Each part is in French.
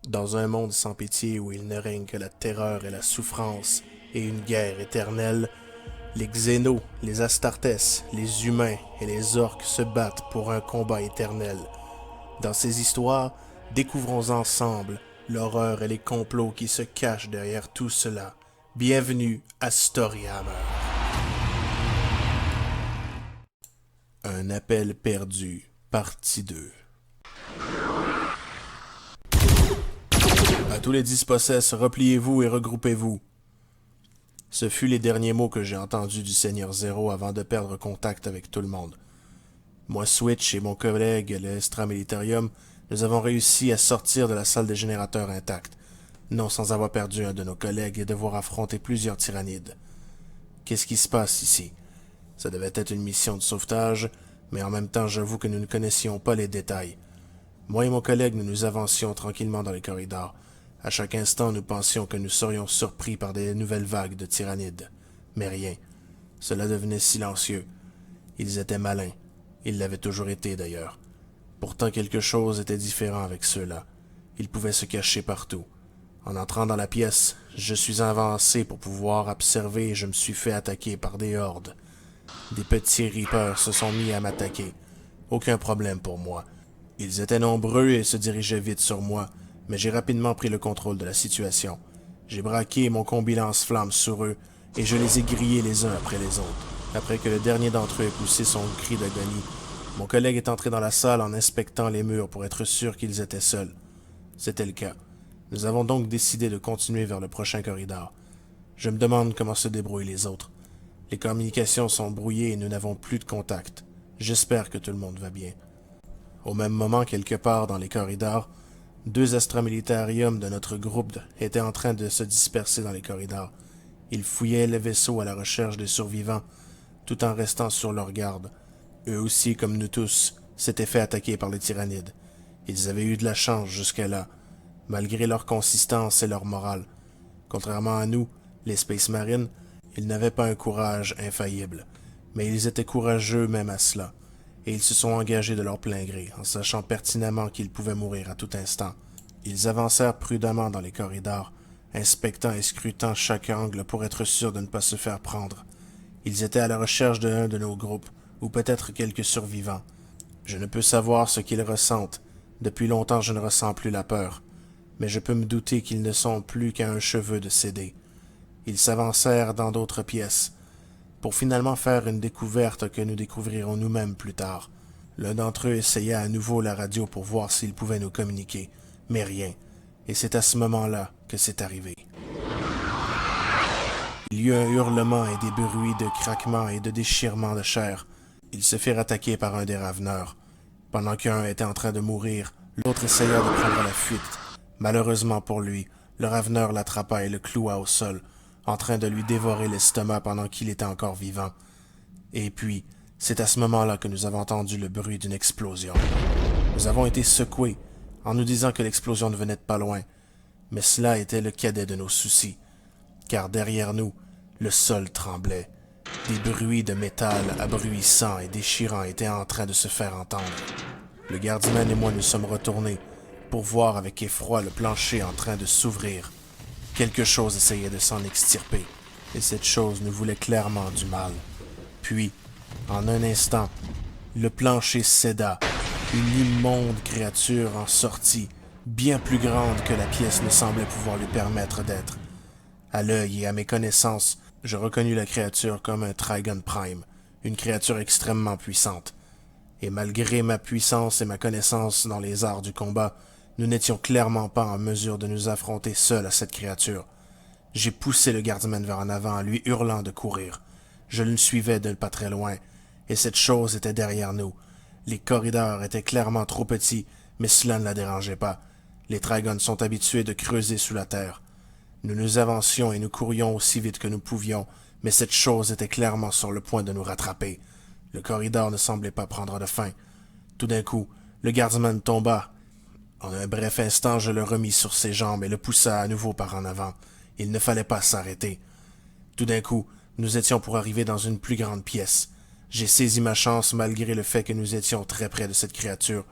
Dans un monde sans pitié où il ne règne que la terreur et la souffrance et une guerre éternelle, les Xénos, les Astartes, les humains et les orques se battent pour un combat éternel. Dans ces histoires, découvrons ensemble l'horreur et les complots qui se cachent derrière tout cela. Bienvenue à Storyhammer. Un appel perdu, partie 2. À tous les dispossesses, repliez-vous et regroupez-vous. Ce fut les derniers mots que j'ai entendus du Seigneur Zéro avant de perdre contact avec tout le monde. Moi, Switch et mon collègue, le Extra Militarium, nous avons réussi à sortir de la salle des générateurs intacte, non sans avoir perdu un de nos collègues et devoir affronter plusieurs tyrannides. Qu'est-ce qui se passe ici? Ça devait être une mission de sauvetage, mais en même temps, j'avoue que nous ne connaissions pas les détails. Moi et mon collègue, nous nous avancions tranquillement dans les corridors. À chaque instant, nous pensions que nous serions surpris par des nouvelles vagues de tyrannides. Mais rien. Cela devenait silencieux. Ils étaient malins. Ils l'avaient toujours été, d'ailleurs. Pourtant, quelque chose était différent avec ceux-là. Ils pouvaient se cacher partout. En entrant dans la pièce, je suis avancé pour pouvoir observer et je me suis fait attaquer par des hordes. Des petits Reapers se sont mis à m'attaquer. Aucun problème pour moi. Ils étaient nombreux et se dirigeaient vite sur moi, mais j'ai rapidement pris le contrôle de la situation. J'ai braqué mon combi lance-flamme sur eux et je les ai grillés les uns après les autres. Après que le dernier d'entre eux ait poussé son cri d'agonie, mon collègue est entré dans la salle en inspectant les murs pour être sûr qu'ils étaient seuls. C'était le cas. Nous avons donc décidé de continuer vers le prochain corridor. Je me demande comment se débrouillent les autres. Les communications sont brouillées et nous n'avons plus de contact. J'espère que tout le monde va bien. Au même moment, quelque part dans les corridors, 2 extramilitariums de notre groupe étaient en train de se disperser dans les corridors. Ils fouillaient les vaisseaux à la recherche des survivants, tout en restant sur leur garde. Eux aussi, comme nous tous, s'étaient fait attaquer par les tyrannides. Ils avaient eu de la chance jusqu'à-là, malgré leur consistance et leur morale. Contrairement à nous, les Space Marines, ils n'avaient pas un courage infaillible, mais ils étaient courageux même à cela. Et ils se sont engagés de leur plein gré, en sachant pertinemment qu'ils pouvaient mourir à tout instant. Ils avancèrent prudemment dans les corridors, inspectant et scrutant chaque angle pour être sûrs de ne pas se faire prendre. Ils étaient à la recherche d'un de nos groupes, ou peut-être quelques survivants. Je ne peux savoir ce qu'ils ressentent. Depuis longtemps, je ne ressens plus la peur. Mais je peux me douter qu'ils ne sont plus qu'à un cheveu de céder. Ils s'avancèrent dans d'autres pièces, pour finalement faire une découverte que nous découvrirons nous-mêmes plus tard. L'un d'entre eux essaya à nouveau la radio pour voir s'il pouvait nous communiquer, mais rien, et c'est à ce moment-là que c'est arrivé. Il y eut un hurlement et des bruits de craquements et de déchirements de chair. Ils se firent attaquer par un des raveneurs. Pendant qu'un était en train de mourir, l'autre essaya de prendre la fuite. Malheureusement pour lui, le raveneur l'attrapa et le cloua au sol, en train de lui dévorer l'estomac pendant qu'il était encore vivant. Et puis, c'est à ce moment-là que nous avons entendu le bruit d'une explosion. Nous avons été secoués, en nous disant que l'explosion ne venait de pas loin, mais cela était le cadet de nos soucis, car derrière nous, le sol tremblait. Des bruits de métal abruissants et déchirants étaient en train de se faire entendre. Le gardiman et moi nous sommes retournés pour voir avec effroi le plancher en train de s'ouvrir. Quelque chose essayait de s'en extirper, et cette chose nous voulait clairement du mal. Puis, en un instant, le plancher céda. Une immonde créature en sortit, bien plus grande que la pièce ne semblait pouvoir lui permettre d'être. À l'œil et à mes connaissances, je reconnus la créature comme un Trigon Prime, une créature extrêmement puissante. Et malgré ma puissance et ma connaissance dans les arts du combat, nous n'étions clairement pas en mesure de nous affronter seuls à cette créature. J'ai poussé le gardiman vers en avant en lui hurlant de courir. Je le suivais de pas très loin, et cette chose était derrière nous. Les corridors étaient clairement trop petits, mais cela ne la dérangeait pas. Les Trigons sont habitués de creuser sous la terre. Nous nous avancions et nous courions aussi vite que nous pouvions, mais cette chose était clairement sur le point de nous rattraper. Le corridor ne semblait pas prendre de fin. Tout d'un coup, le gardiman tomba. En un bref instant, je le remis sur ses jambes et le poussa à nouveau par en avant. Il ne fallait pas s'arrêter. Tout d'un coup, nous étions pour arriver dans une plus grande pièce. J'ai saisi ma chance malgré le fait que nous étions très près de cette créature.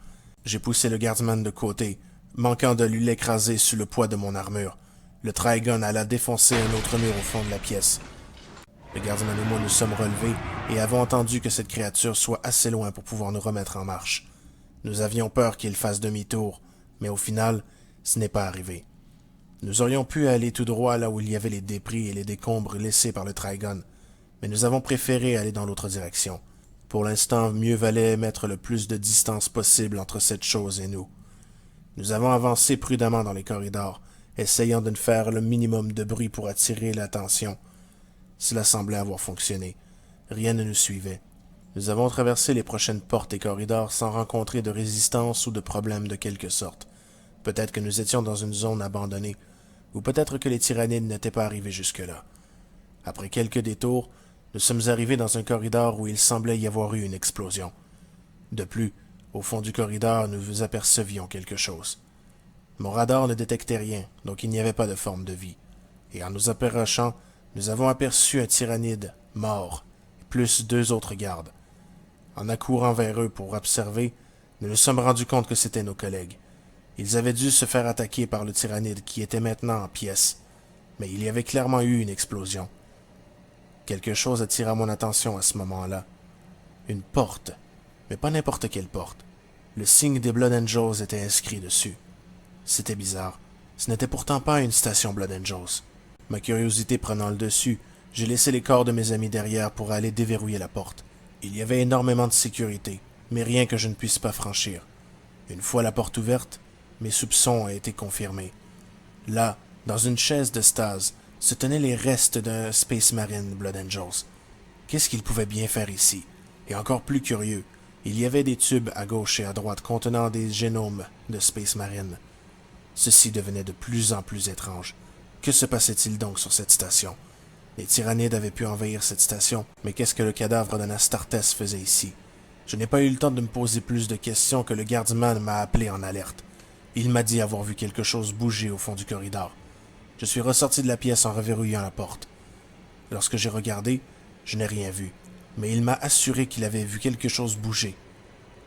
J'ai poussé le gardiman de côté, Manquant de lui l'écraser sous le poids de mon armure, le Trigon alla défoncer un autre mur au fond de la pièce. Le gardiman et moi nous sommes relevés et avons entendu que cette créature soit assez loin pour pouvoir nous remettre en marche. Nous avions peur qu'il fasse demi-tour, mais au final, ce n'est pas arrivé. Nous aurions pu aller tout droit là où il y avait les débris et les décombres laissés par le Trigon, mais nous avons préféré aller dans l'autre direction. Pour l'instant, mieux valait mettre le plus de distance possible entre cette chose et nous. Nous avons avancé prudemment dans les corridors, essayant de ne faire le minimum de bruit pour attirer l'attention. Cela semblait avoir fonctionné. Rien ne nous suivait. Nous avons traversé les prochaines portes et corridors sans rencontrer de résistance ou de problème de quelque sorte. Peut-être que nous étions dans une zone abandonnée, ou peut-être que les tyrannides n'étaient pas arrivés jusque-là. Après quelques détours, nous sommes arrivés dans un corridor où il semblait y avoir eu une explosion. De plus, au fond du corridor, nous apercevions quelque chose. Mon radar ne détectait rien, donc il n'y avait pas de forme de vie. Et en nous approchant, nous avons aperçu un tyrannide mort, plus 2 autres gardes. En accourant vers eux pour observer, nous nous sommes rendus compte que c'étaient nos collègues. Ils avaient dû se faire attaquer par le tyrannide qui était maintenant en pièces, mais il y avait clairement eu une explosion. Quelque chose attira mon attention à ce moment-là. Une porte, mais pas n'importe quelle porte. Le signe des Blood Angels était inscrit dessus. C'était bizarre. Ce n'était pourtant pas une station Blood Angels. Ma curiosité prenant le dessus, j'ai laissé les corps de mes amis derrière pour aller déverrouiller la porte. Il y avait énormément de sécurité, mais rien que je ne puisse pas franchir. Une fois la porte ouverte, mes soupçons ont été confirmés. Là, dans une chaise de stase, se tenaient les restes d'un Space Marine Blood Angels. Qu'est-ce qu'ils pouvaient bien faire ici? Et encore plus curieux, il y avait des tubes à gauche et à droite contenant des génomes de Space Marine. Ceci devenait de plus en plus étrange. Que se passait-il donc sur cette station? Les tyrannides avaient pu envahir cette station, mais qu'est-ce que le cadavre d'un Astartes faisait ici? Je n'ai pas eu le temps de me poser plus de questions que le gardiman m'a appelé en alerte. Il m'a dit avoir vu quelque chose bouger au fond du corridor. Je suis ressorti de la pièce en reverrouillant la porte. Lorsque j'ai regardé, je n'ai rien vu, mais il m'a assuré qu'il avait vu quelque chose bouger.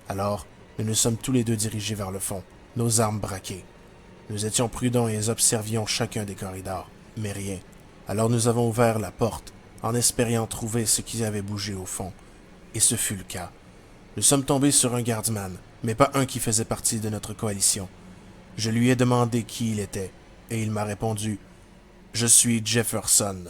Alors, nous nous sommes tous les deux dirigés vers le fond, nos armes braquées. Nous étions prudents et observions chacun des corridors, mais rien. Alors nous avons ouvert la porte, en espérant trouver ce qui avait bougé au fond. Et ce fut le cas. Nous sommes tombés sur un gardeman, mais pas un qui faisait partie de notre coalition. Je lui ai demandé qui il était, et il m'a répondu « Je suis Jefferson ».